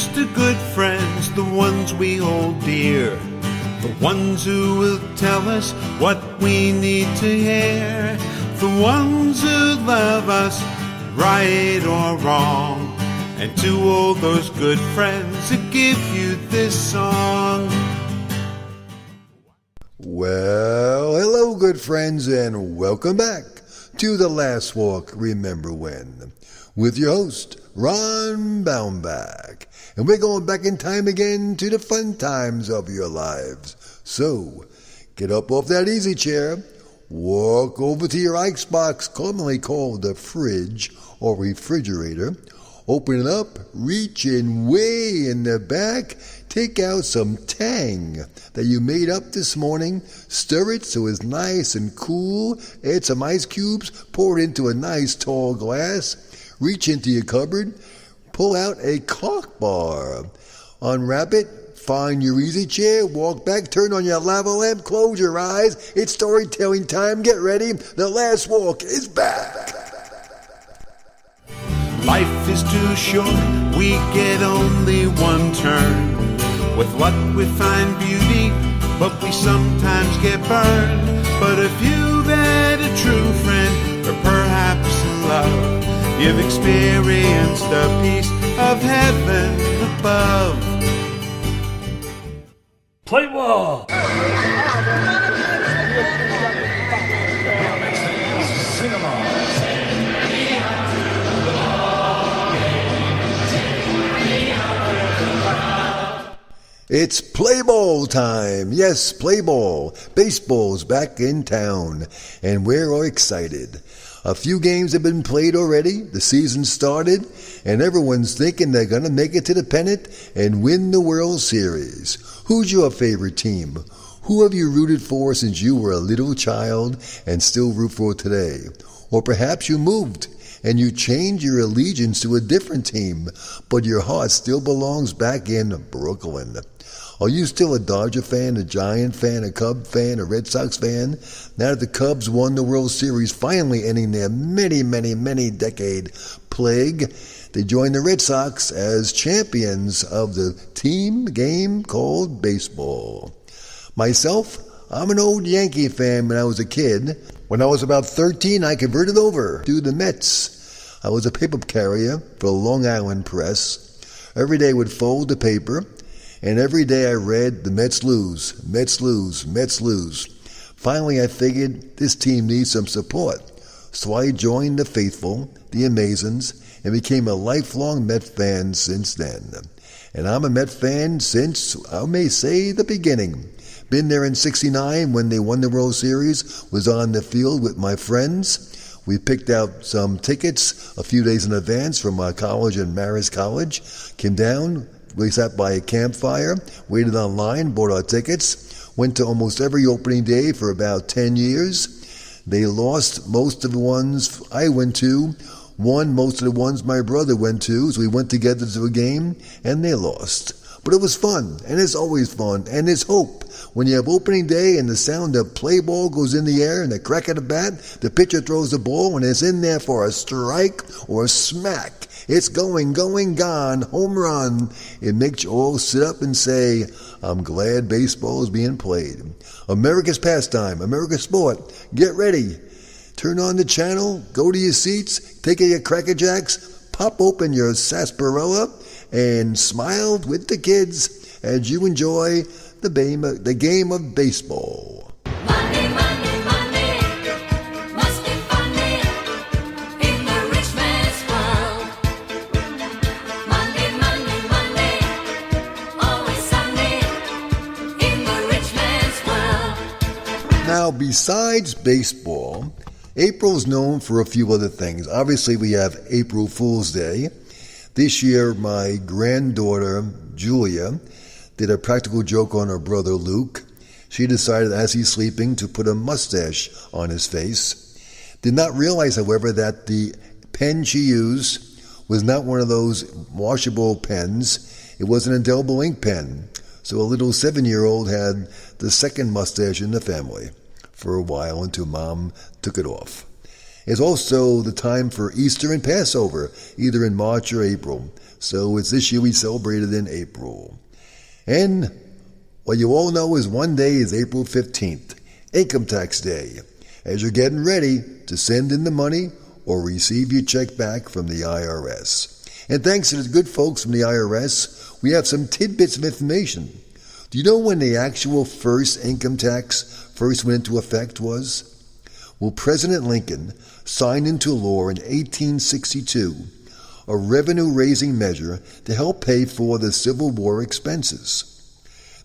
Here's to good friends, the ones we hold dear, the ones who will tell us what we need to hear, the ones who love us, right or wrong, and to all those good friends who give you this song. Well, hello good friends, and welcome back to The Last Walk, Remember When, with your host, Ron Baumbach. And we're going back in time again to the fun times of your lives. So, get up off that easy chair, walk over to your icebox, commonly called the fridge or refrigerator, open it up, reach in way in the back, take out some Tang that you made up this morning, stir it so it's nice and cool, add some ice cubes, pour it into a nice tall glass, reach into your cupboard, pull out a clock bar, unwrap it, find your easy chair, walk back, turn on your lava lamp, close your eyes, it's storytelling time, get ready, The Last Walk is back. Life is too short, we get only one turn. With luck we find beauty, but we sometimes get burned. But if you've had a true friend, or perhaps in love, you've experienced a piece of heaven above. Play ball! Sing along. It's play ball time. Yes, play ball. Baseball's back in town, and we're excited. A few games have been played already. The season started, and everyone's thinking they're going to make it to the pennant and win the World Series. Who's your favorite team? Who have you rooted for since you were a little child and still root for today? Or perhaps you moved and you changed your allegiance to a different team, but your heart still belongs back in Brooklyn. Are you still a Dodger fan, a Giant fan, a Cub fan, a Red Sox fan? Now that the Cubs won the World Series, finally ending their many decade plague, they joined the Red Sox as champions of the team game called baseball. Myself, I'm an old Yankee fan when I was a kid. When I was about 13, I converted over to the Mets. I was a paper carrier for Long Island Press. Every day I would fold the paper, and every day I read the Mets lose, Mets lose, Mets lose. Finally, I figured this team needs some support. So I joined the faithful, the Amazons, and became a lifelong Met fan since then. And I'm a Met fan since, I may say, the beginning. Been there in '69 when they won the World Series, was on the field with my friends. We picked out some tickets a few days in advance from my college and Marist College, came down. We sat by a campfire, waited online, bought our tickets, went to almost every opening day for about 10 years. They lost most of the ones I went to, won most of the ones my brother went to, so we went together to a game, and they lost. But it was fun, and it's always fun, and it's hope. When you have opening day and the sound of play ball goes in the air and the crack of the bat, the pitcher throws the ball and it's in there for a strike or a smack. It's going, gone, home run. It makes you all sit up and say, I'm glad baseball is being played. America's pastime, America's sport. Get ready. Turn on the channel, go to your seats, take your Cracker Jacks, pop open your sarsaparilla, and smile with the kids as you enjoy the game of baseball. Money, money, money, must be funny in the rich man's world. Money, money, money, always sunny in the rich man's world. Now, besides baseball, April's known for a few other things. Obviously, we have April Fool's Day. This year, my granddaughter, Julia, did a practical joke on her brother, Luke. She decided, as he's sleeping, to put a mustache on his face. Did not realize, however, that the pen she used was not one of those washable pens. It was an indelible ink pen. So a little 7-year-old had the second mustache in the family for a while until Mom took it off. It's also the time for Easter and Passover, either in March or April. So it's this year we celebrated in April. And what you all know is one day is April 15th, Income Tax Day, as you're getting ready to send in the money or receive your check back from the IRS. And thanks to the good folks from the IRS, we have some tidbits of information. Do you know when the actual first income tax first went into effect was? Well, President Lincoln signed into law in 1862 a revenue-raising measure to help pay for the Civil War expenses.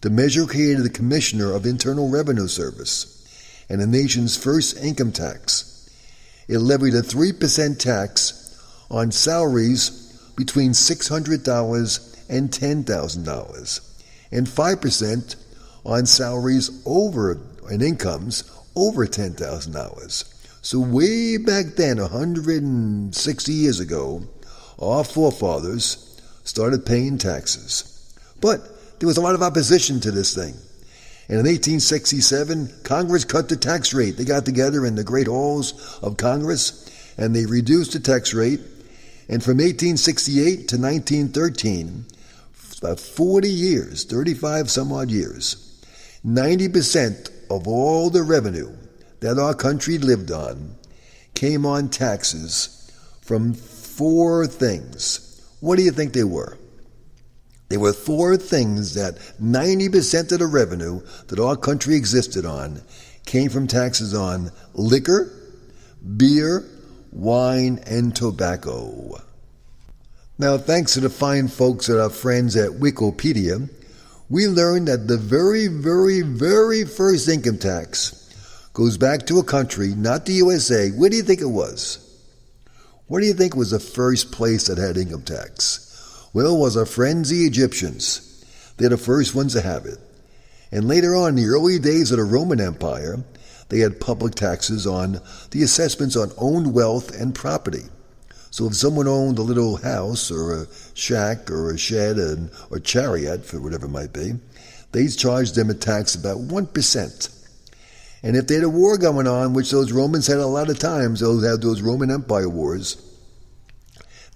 The measure created the Commissioner of Internal Revenue Service and the nation's first income tax. It levied a 3% tax on salaries between $600 and $10,000 and 5% on salaries over and incomes over $10,000. So way back then, 160 years ago, our forefathers started paying taxes. But there was a lot of opposition to this thing. And in 1867, Congress cut the tax rate. They got together in the great halls of Congress, and they reduced the tax rate. And from 1868 to 1913, about 40 years, 35 some odd years, 90% of all the revenue that our country lived on came on taxes from 4 things. What do you think they were? There were 4 things that 90% of the revenue that our country existed on came from taxes on liquor, beer, wine, and tobacco. Now, thanks to the fine folks at our friends at Wikipedia, we learned that the very, very, very first income tax goes back to a country, not the USA. Where do you think it was? Where do you think was the first place that had income tax? Well, it was our friends the Egyptians. They're the first ones to have it. And later on, in the early days of the Roman Empire, they had public taxes on the assessments on owned wealth and property. So if someone owned a little house or a shack or a shed or chariot, for whatever it might be, they charged them a tax about 1%. And if they had a war going on, which those Romans had a lot of times, those Roman Empire wars,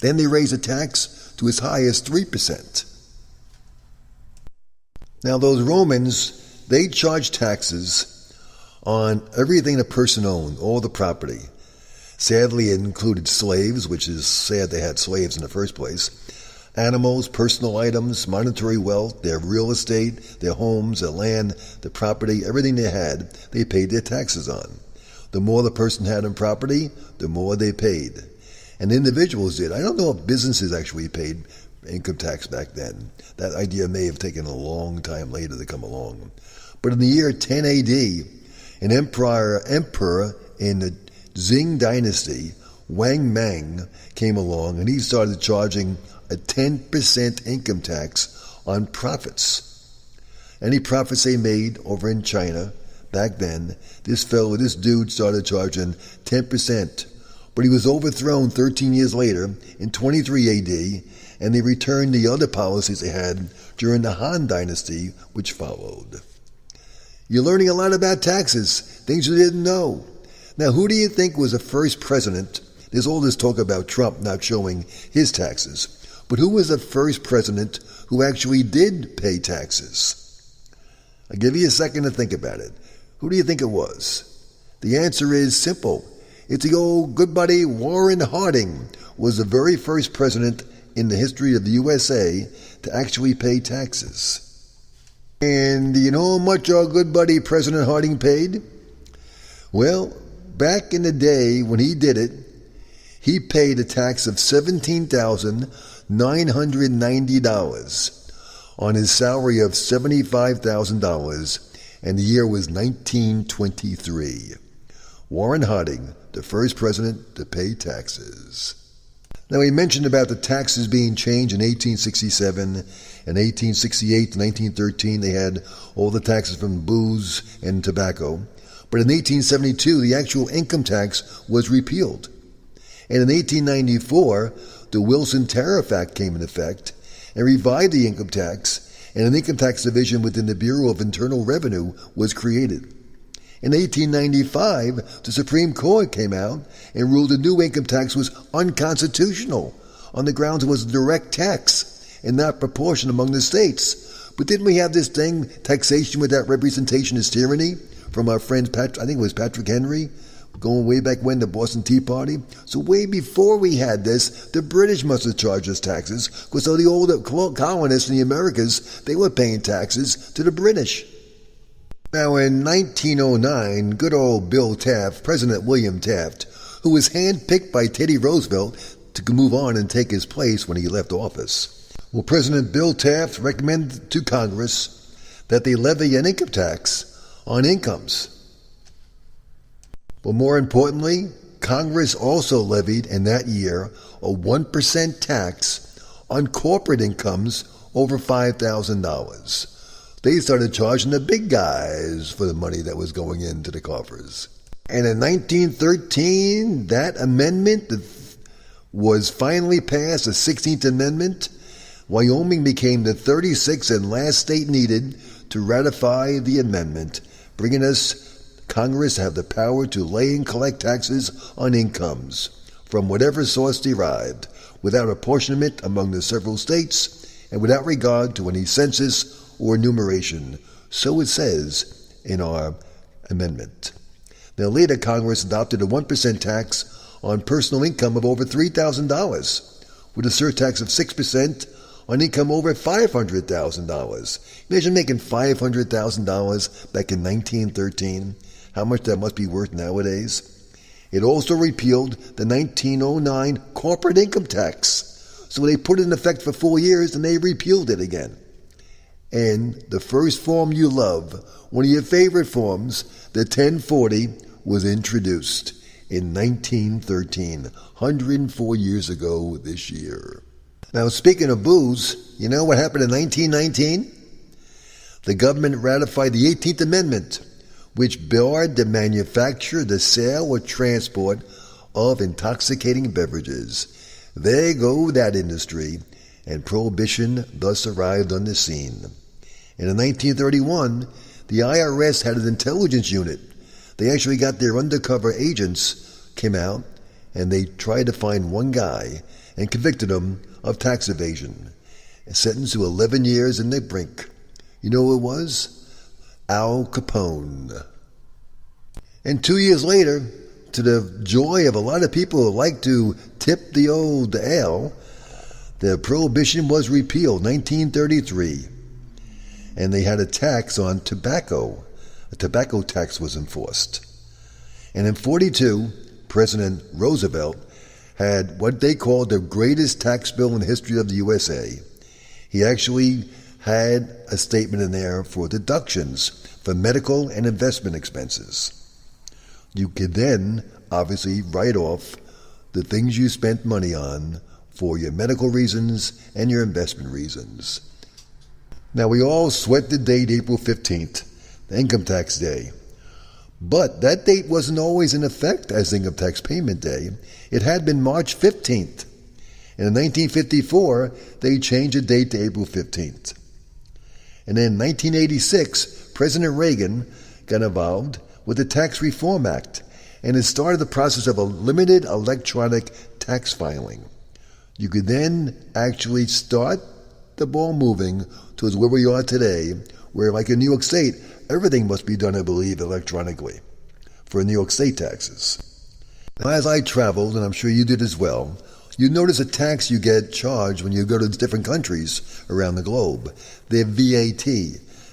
then they raised the tax to as high as 3%. Now those Romans, they charged taxes on everything a person owned, all the property. Sadly, it included slaves, which is sad they had slaves in the first place, animals, personal items, monetary wealth, their real estate, their homes, their land, the property, everything they had, they paid their taxes on. The more the person had in property, the more they paid. And individuals did. I don't know if businesses actually paid income tax back then. That idea may have taken a long time later to come along. But in the year 10 AD, an emperor in the Qing dynasty, Wang Mang, came along and he started charging a 10% income tax on profits. Any profits they made over in China back then, this dude started charging 10%. But he was overthrown 13 years later in 23 AD, and they returned the other policies they had during the Han Dynasty, which followed. You're learning a lot about taxes, things you didn't know. Now, who do you think was the first president? There's all this talk about Trump not showing his taxes. But who was the first president who actually did pay taxes? I'll give you a second to think about it. Who do you think it was? The answer is simple. It's the old good buddy Warren Harding was the very first president in the history of the USA to actually pay taxes. And do you know how much our good buddy President Harding paid? Well, back in the day when he did it, he paid a tax of $17,990 on his salary of $75,000, and the year was 1923. Warren Harding, the first president to pay taxes. Now, we mentioned about the taxes being changed in 1867 and 1868 to 1913. They had all the taxes from booze and tobacco. But in 1872, the actual income tax was repealed. And in 1894, the Wilson Tariff Act came in effect and revived the income tax, and an income tax division within the Bureau of Internal Revenue was created. In 1895, the Supreme Court came out and ruled the new income tax was unconstitutional on the grounds it was a direct tax and not proportion among the states. But didn't we have this thing, taxation without representation is tyranny, from our friend, I think it was Patrick Henry, going way back when, the Boston Tea Party? So way before we had this, the British must have charged us taxes, because all the old colonists in the Americas, they were paying taxes to the British. Now in 1909, good old Bill Taft, President William Taft, who was handpicked by Teddy Roosevelt to move on and take his place when he left office. Well, President Bill Taft recommended to Congress that they levy an income tax on incomes. But more importantly, Congress also levied in that year a 1% tax on corporate incomes over $5,000. They started charging the big guys for the money that was going into the coffers. And in 1913, that amendment was finally passed, the 16th Amendment. Wyoming became the 36th and last state needed to ratify the amendment, bringing us Congress have the power to lay and collect taxes on incomes from whatever source derived, without apportionment among the several states and without regard to any census or enumeration. So it says in our amendment. Now later Congress adopted a 1% tax on personal income of over $3,000, with a surtax of 6% on income over $500,000. Imagine making $500,000 back in 1913. How much that must be worth nowadays. It also repealed the 1909 corporate income tax. So they put it in effect for 4 years and they repealed it again. And the first form you love, one of your favorite forms, the 1040, was introduced in 1913, 104 years ago this year. Now, speaking of booze, you know what happened in 1919? The government ratified the 18th Amendment, which barred the manufacture, the sale, or transport of intoxicating beverages. There go that industry, and Prohibition thus arrived on the scene. And in 1931, the IRS had an intelligence unit. They actually got their undercover agents, came out, and they tried to find one guy and convicted him of tax evasion, and sentenced to 11 years in the brink. You know who it was? Al Capone. And 2 years later, to the joy of a lot of people who like to tip the old ale, the prohibition was repealed, 1933. And they had a tax on tobacco. A tobacco tax was enforced. And in 42, President Roosevelt had what they called the greatest tax bill in the history of the USA. He actually had a statement in there for deductions for medical and investment expenses. You could then obviously write off the things you spent money on for your medical reasons and your investment reasons. Now, we all sweat the date April 15th, the income tax day. But that date wasn't always in effect as income tax payment day. It had been March 15th. And in 1954, they changed the date to April 15th. And then in 1986, President Reagan got involved with the Tax Reform Act, and it started the process of a limited electronic tax filing. You could then actually start the ball moving towards where we are today, where, like in New York State, everything must be done, I believe, electronically for New York State taxes. Now, as I traveled, and I'm sure you did as well, you notice a tax you get charged when you go to different countries around the globe. The VAT,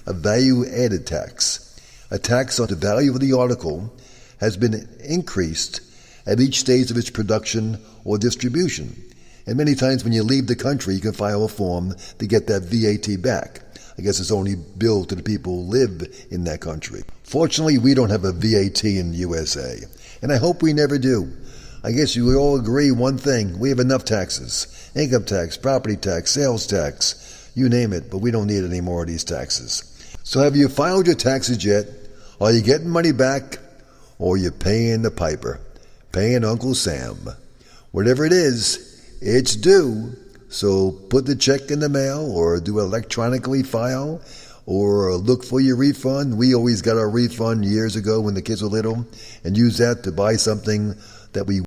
a value-added tax. A tax on the value of the article has been increased at each stage of its production or distribution. And many times when you leave the country, you can file a form to get that VAT back. I guess it's only billed to the people who live in that country. Fortunately, we don't have a VAT in the USA, and I hope we never do. I guess you all agree one thing: we have enough taxes. Income tax, property tax, sales tax, you name it, but we don't need any more of these taxes. So have you filed your taxes yet? Are you getting money back? Or you're paying the piper, paying Uncle Sam? Whatever it is, it's due. So put the check in the mail or do electronically file or look for your refund. We always got our refund years ago when the kids were little and used that to buy something that we